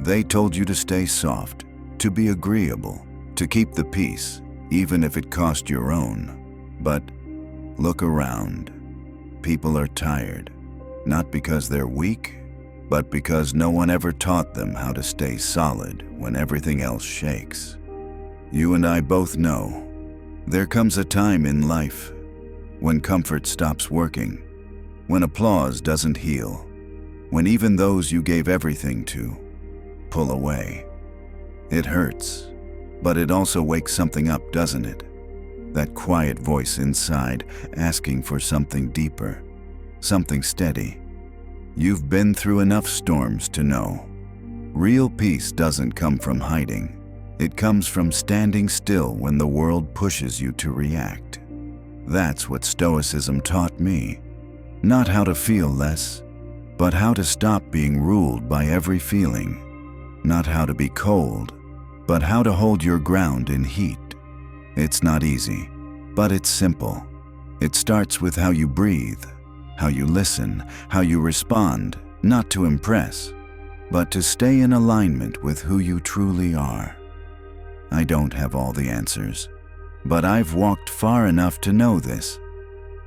They told you to stay soft, to be agreeable, to keep the peace, even if it cost your own. But look around. People are tired, not because they're weak, but because no one ever taught them how to stay solid when everything else shakes. You and I both know there comes a time in life when comfort stops working, when applause doesn't heal, when even those you gave everything to pull away. It hurts, but it also wakes something up, doesn't it? That quiet voice inside asking for something deeper, something steady. You've been through enough storms to know. Real peace doesn't come from hiding. It comes from standing still when the world pushes you to react. That's what Stoicism taught me. Not how to feel less, but how to stop being ruled by every feeling. Not how to be cold, but how to hold your ground in heat. It's not easy, but it's simple. It starts with how you breathe, how you listen, how you respond, not to impress, but to stay in alignment with who you truly are. I don't have all the answers, but I've walked far enough to know this.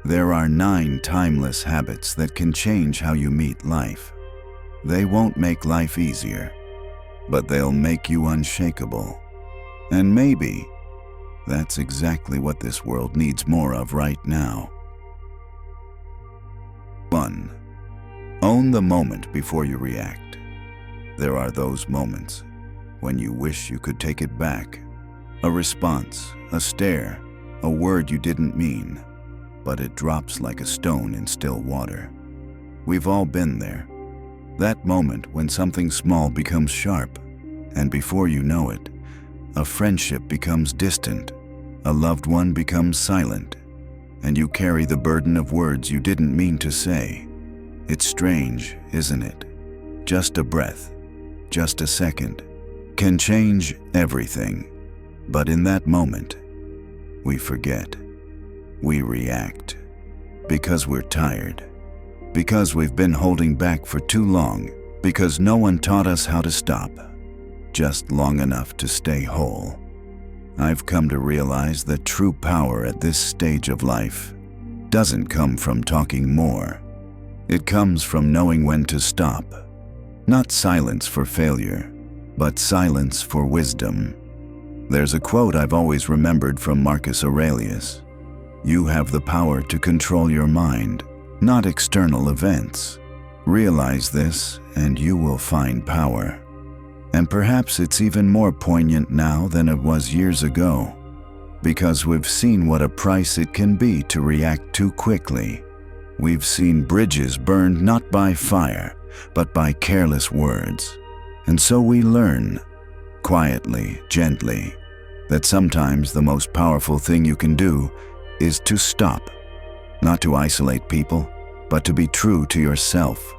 There are 9 timeless habits that can change how you meet life. They won't make life easier, but they'll make you unshakable. And maybe that's exactly what this world needs more of right now. 1. Own the moment before you react. There are those moments when you wish you could take it back. A response, a stare, a word you didn't mean, but it drops like a stone in still water. We've all been there. That moment when something small becomes sharp, and before you know it, a friendship becomes distant, a loved one becomes silent, and you carry the burden of words you didn't mean to say. It's strange, isn't it? Just a breath, just a second, can change everything. But in that moment, we forget. We react. Because we're tired. Because we've been holding back for too long. Because no one taught us how to stop. Just long enough to stay whole. I've come to realize that true power at this stage of life doesn't come from talking more. It comes from knowing when to stop. Not silence for failure, but silence for wisdom. There's a quote I've always remembered from Marcus Aurelius. You have the power to control your mind, not external events. Realize this, and you will find power. And perhaps it's even more poignant now than it was years ago, because we've seen what a price it can be to react too quickly. We've seen bridges burned not by fire, but by careless words. And so we learn, quietly, gently, that sometimes the most powerful thing you can do is to stop. Not to isolate people, but to be true to yourself.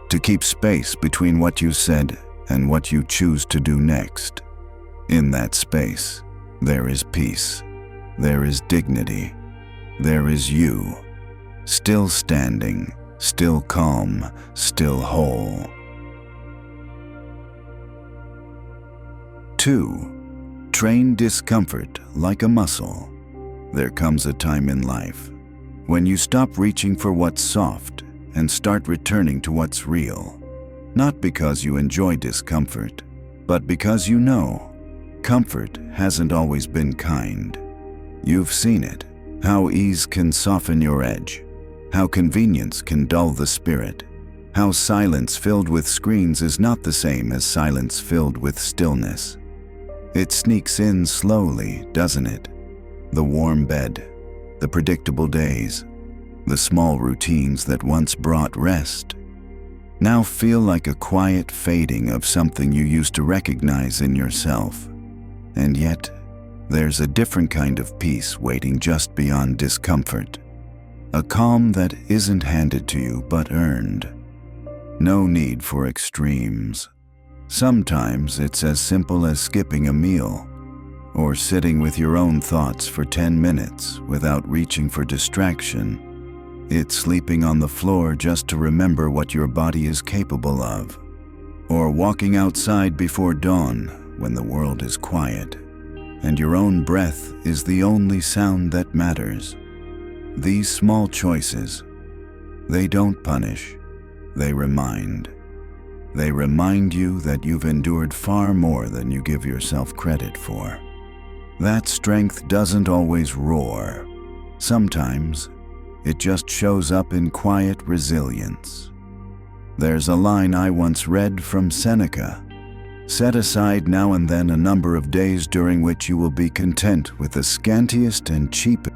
To keep space between what you said and what you choose to do next. In that space, there is peace. There is dignity. There is you. Still standing, still calm, still whole. 2. Train discomfort like a muscle. There comes a time in life when you stop reaching for what's soft and start returning to what's real. Not because you enjoy discomfort, but because you know comfort hasn't always been kind. You've seen it, how ease can soften your edge, how convenience can dull the spirit, how silence filled with screens is not the same as silence filled with stillness. It sneaks in slowly, doesn't it? The warm bed, the predictable days, the small routines that once brought rest, now feel like a quiet fading of something you used to recognize in yourself. And yet, there's a different kind of peace waiting just beyond discomfort. A calm that isn't handed to you but earned. No need for extremes. Sometimes it's as simple as skipping a meal, or sitting with your own thoughts for 10 minutes without reaching for distraction. It's sleeping on the floor just to remember what your body is capable of. or walking outside before dawn when the world is quiet and your own breath is the only sound that matters. These small choices, they don't punish, they remind. They remind you that you've endured far more than you give yourself credit for. That strength doesn't always roar. Sometimes, it just shows up in quiet resilience. There's a line I once read from Seneca: "Set aside now and then a number of days during which you will be content with the scantiest and cheapest."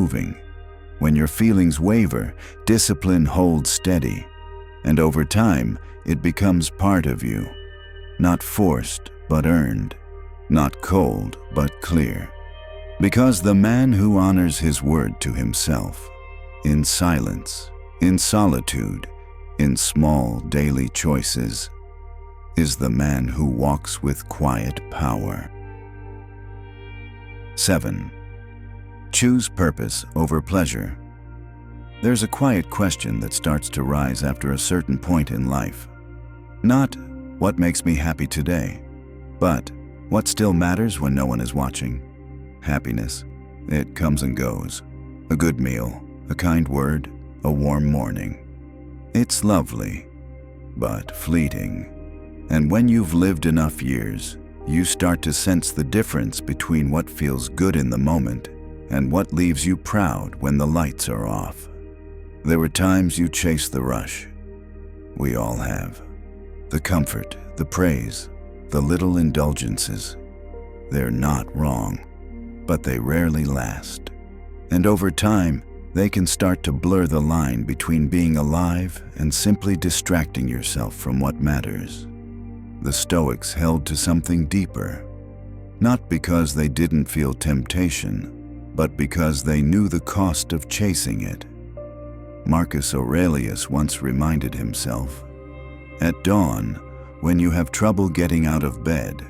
moving. When your feelings waver, discipline holds steady. And over time, it becomes part of you. Not forced, but earned. Not cold, but clear. Because the man who honors his word to himself, in silence, in solitude, in small daily choices, is the man who walks with quiet power. 7. Choose purpose over pleasure. There's a quiet question that starts to rise after a certain point in life. Not, what makes me happy today? But, what still matters when no one is watching? Happiness. It comes and goes. A good meal, a kind word, a warm morning. It's lovely, but fleeting. And when you've lived enough years, you start to sense the difference between what feels good in the moment and what leaves you proud when the lights are off. There were times you chased the rush. We all have. The comfort, the praise, the little indulgences. They're not wrong, but they rarely last. And over time, they can start to blur the line between being alive and simply distracting yourself from what matters. The Stoics held to something deeper, not because they didn't feel temptation, but because they knew the cost of chasing it. Marcus Aurelius once reminded himself, "At dawn, when you have trouble getting out of bed,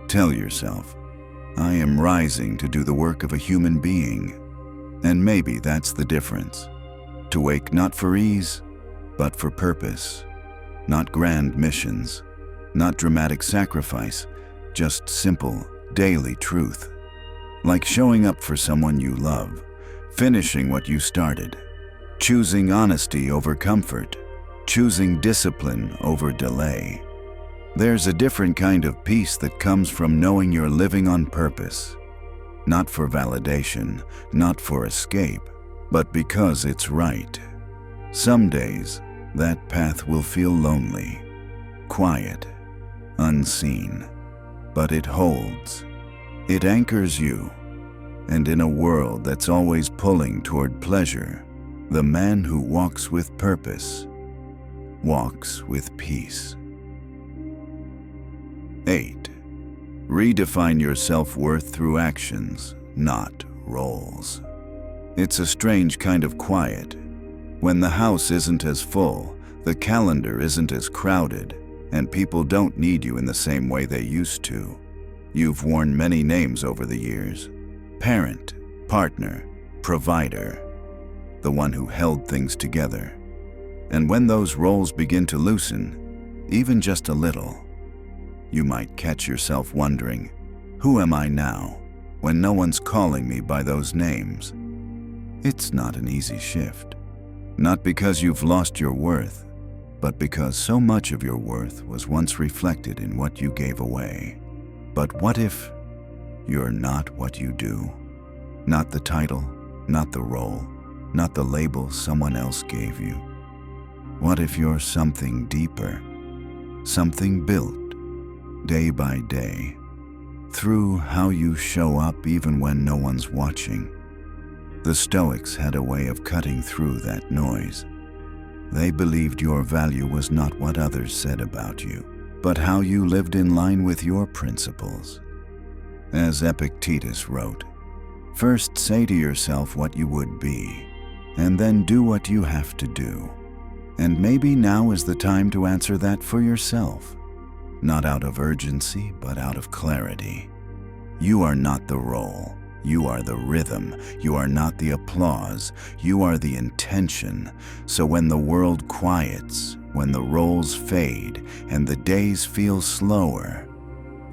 tell yourself, 'I am rising to do the work of a human being.' And maybe that's the difference. To wake not for ease, but for purpose. Not grand missions, not dramatic sacrifice, just simple, daily truth. Like showing up for someone you love, finishing what you started, choosing honesty over comfort, choosing discipline over delay. There's a different kind of peace that comes from knowing you're living on purpose. Not for validation, not for escape, but because it's right. Some days, that path will feel lonely, quiet, unseen, but it holds. It anchors you, and in a world that's always pulling toward pleasure, the man who walks with purpose walks with peace. 8. Redefine your self-worth through actions, not roles. It's a strange kind of quiet. When the house isn't as full, the calendar isn't as crowded, and people don't need you in the same way they used to. You've worn many names over the years. Parent, partner, provider, the one who held things together. And when those roles begin to loosen, even just a little, you might catch yourself wondering, who am I now, when no one's calling me by those names? It's not an easy shift. Not because you've lost your worth, but because so much of your worth was once reflected in what you gave away. But what if you're not what you do? Not the title, not the role, not the label someone else gave you. What if you're something deeper, something built day by day, through how you show up even when no one's watching? The Stoics had a way of cutting through that noise. They believed your value was not what others said about you, but how you lived in line with your principles. As Epictetus wrote, "First say to yourself what you would be, and then do what you have to do." And maybe now is the time to answer that for yourself. Not out of urgency, but out of clarity. You are not the role. You are the rhythm. You are not the applause. You are the intention. So when the world quiets, when the roles fade, and the days feel slower,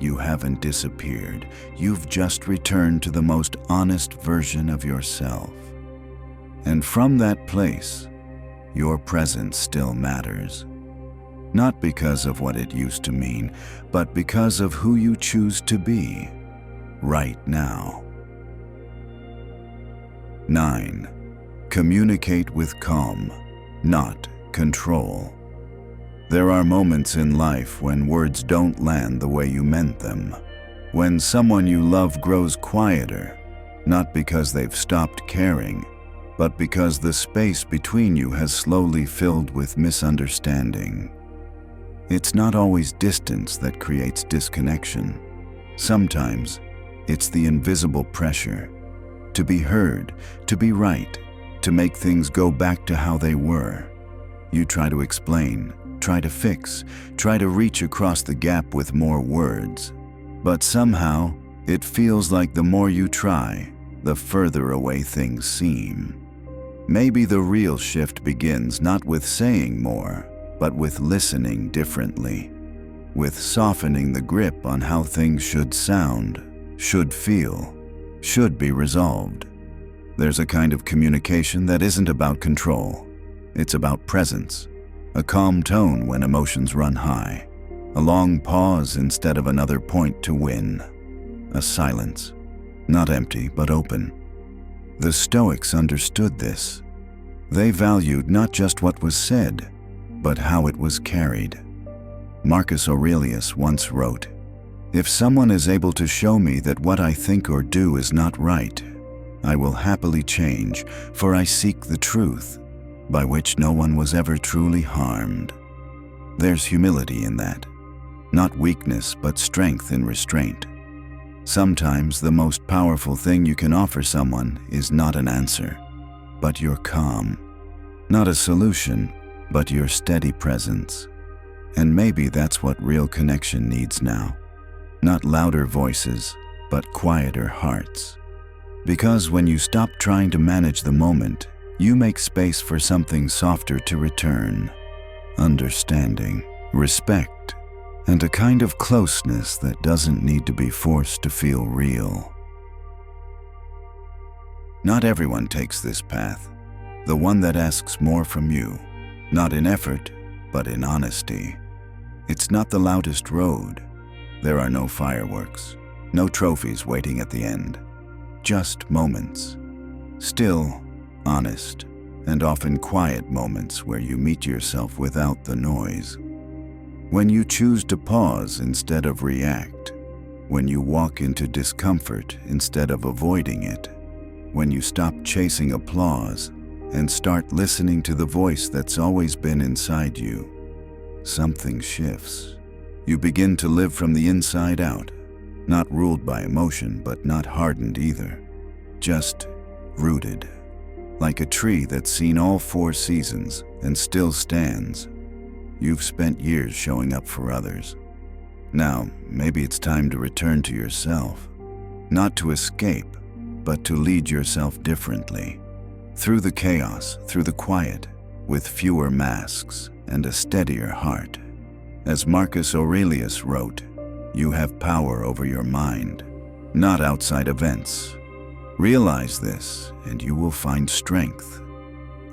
you haven't disappeared. You've just returned to the most honest version of yourself. And from that place, your presence still matters. Not because of what it used to mean, but because of who you choose to be right now. 9. Communicate with calm, not control. There are moments in life when words don't land the way you meant them. When someone you love grows quieter, not because they've stopped caring, but because the space between you has slowly filled with misunderstanding. It's not always distance that creates disconnection. Sometimes it's the invisible pressure to be heard, to be right, to make things go back to how they were. You try to explain, try to fix, try to reach across the gap with more words. But somehow, it feels like the more you try, the further away things seem. Maybe the real shift begins not with saying more, but with listening differently, with softening the grip on how things should sound, should feel, should be resolved. There's a kind of communication that isn't about control. It's about presence, a calm tone when emotions run high, a long pause instead of another point to win, a silence, not empty but open. The Stoics understood this. They valued not just what was said, but how it was carried. Marcus Aurelius once wrote, "If someone is able to show me that what I think or do is not right, I will happily change, for I seek the truth, by which no one was ever truly harmed." There's humility in that. Not weakness, but strength in restraint. Sometimes the most powerful thing you can offer someone is not an answer, but your calm. Not a solution, but your steady presence. And maybe that's what real connection needs now. Not louder voices, but quieter hearts. Because when you stop trying to manage the moment, you make space for something softer to return. Understanding, respect, and a kind of closeness that doesn't need to be forced to feel real. Not everyone takes this path, the one that asks more from you, not in effort, but in honesty. It's not the loudest road. There are no fireworks, no trophies waiting at the end. Just moments, still, honest, and often quiet moments where you meet yourself without the noise. When you choose to pause instead of react, when you walk into discomfort instead of avoiding it, when you stop chasing applause and start listening to the voice that's always been inside you, something shifts. You begin to live from the inside out, not ruled by emotion, but not hardened either, just rooted. Like a tree that's seen all 4 seasons and still stands. You've spent years showing up for others. Now, maybe it's time to return to yourself. Not to escape, but to lead yourself differently. Through the chaos, through the quiet, with fewer masks and a steadier heart. As Marcus Aurelius wrote, you have power over your mind, not outside events. Realize this, and you will find strength.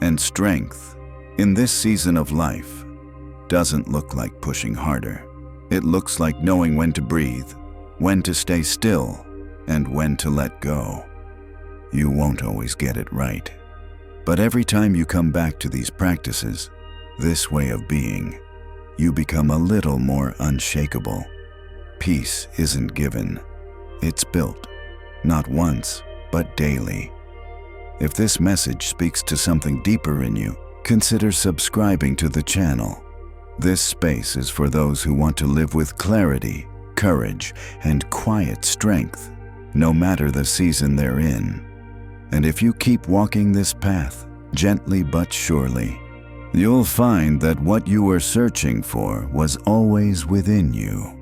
And strength, in this season of life, doesn't look like pushing harder. It looks like knowing when to breathe, when to stay still, and when to let go. You won't always get it right. But every time you come back to these practices, this way of being, you become a little more unshakable. Peace isn't given, it's built, not once, but daily. If this message speaks to something deeper in you, consider subscribing to the channel. This space is for those who want to live with clarity, courage, and quiet strength, no matter the season they're in. And if you keep walking this path, gently but surely, you'll find that what you were searching for was always within you.